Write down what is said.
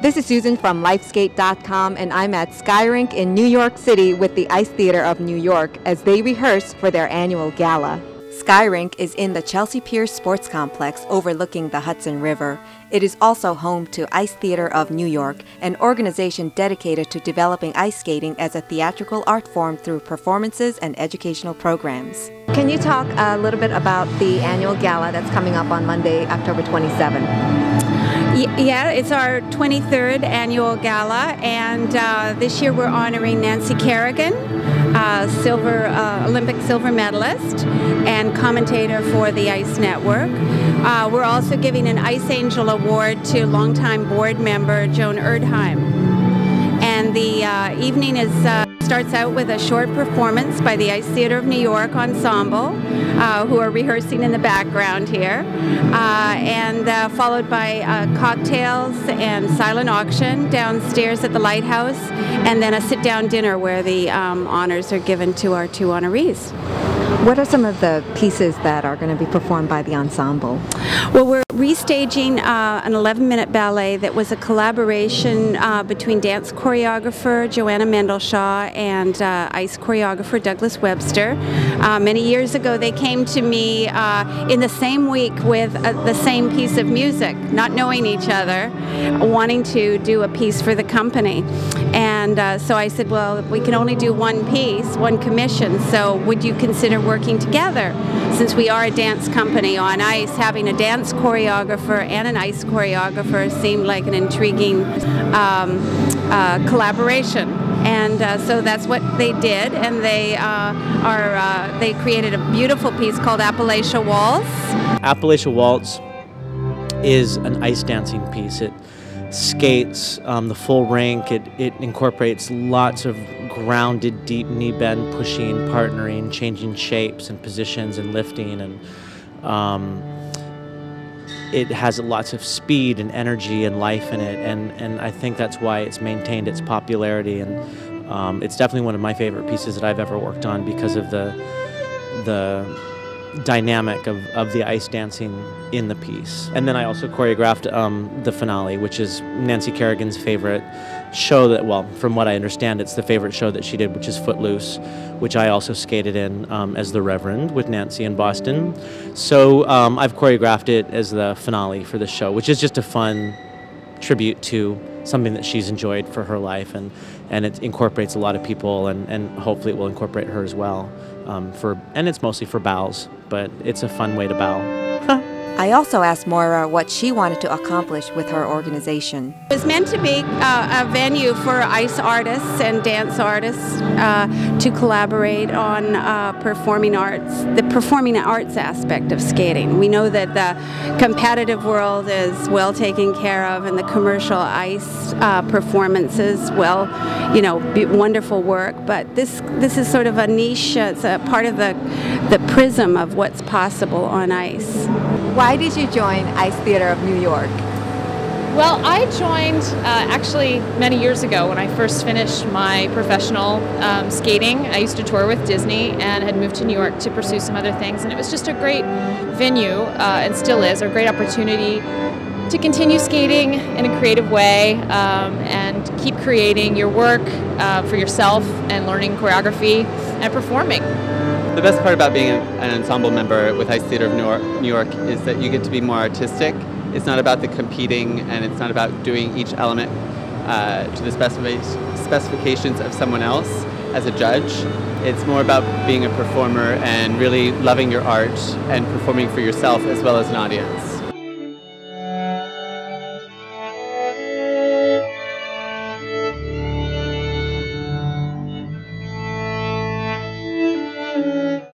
This is Susan from Lifeskate.com, and I'm at Skyrink in New York City with the Ice Theater of New York as they rehearse for their annual gala. Skyrink is in the Chelsea Piers Sports Complex overlooking the Hudson River. It is also home to Ice Theater of New York, an organization dedicated to developing ice skating as a theatrical art form through performances and educational programs. Can you talk a little bit about the annual gala that's coming up on Monday, October 27th? Yeah, it's our 23rd annual gala, and this year we're honoring Nancy Kerrigan, Olympic silver medalist and commentator for the Ice Network. We're also giving an Ice Angel Award to longtime board member Joan Erdheim. And the evening starts out with a short performance by the Ice Theater of New York Ensemble, who are rehearsing in the background here, and followed by cocktails and silent auction downstairs at the Lighthouse, and then a sit-down dinner where the honors are given to our two honorees. What are some of the pieces that are going to be performed by the ensemble? Well, we're restaging an 11-minute ballet that was a collaboration between dance choreographer Joanna Mendelshaw and ice choreographer Douglas Webster. Many years ago they came to me in the same week with the same piece of music, not knowing each other, wanting to do a piece for the company. And so I said, well, we can only do one piece, one commission, so would you consider working together? Since we are a dance company on ice, having a dance choreographer and an ice choreographer seemed like an intriguing collaboration. And so that's what they did, and they created a beautiful piece called Appalachia Waltz. Appalachia Waltz is an ice dancing piece. It skates the full rink. It incorporates lots of grounded, deep knee bend, pushing, partnering, changing shapes and positions and lifting, and it has lots of speed and energy and life in it, and I think that's why it's maintained its popularity, and it's definitely one of my favorite pieces that I've ever worked on because of the dynamic of the ice dancing in the piece. And then I also choreographed the finale, which is Nancy Kerrigan's favorite show that, well, from what I understand, it's the favorite show that she did, which is Footloose, which I also skated in as the Reverend with Nancy in Boston. So I've choreographed it as the finale for the show, which is just a fun tribute to something that she's enjoyed for her life, and it incorporates a lot of people, and hopefully it will incorporate her as well. And it's mostly for bows, but it's a fun way to bow. I also asked Moira what she wanted to accomplish with her organization. It was meant to be a venue for ice artists and dance artists to collaborate on performing arts aspect of skating. We know that the competitive world is well taken care of, and the commercial ice performances, well, you know, wonderful work. But this is sort of a niche. It's a part of the prism of what's possible on ice. Why did you join Ice Theater of New York? Well, I joined actually many years ago when I first finished my professional skating. I used to tour with Disney and had moved to New York to pursue some other things, and it was just a great venue, and still is, a great opportunity to continue skating in a creative way and keep creating your work for yourself and learning choreography and performing. The best part about being an ensemble member with Ice Theater of New York is that you get to be more artistic. It's not about the competing, and it's not about doing each element to the specifications of someone else as a judge. It's more about being a performer and really loving your art and performing for yourself as well as an audience.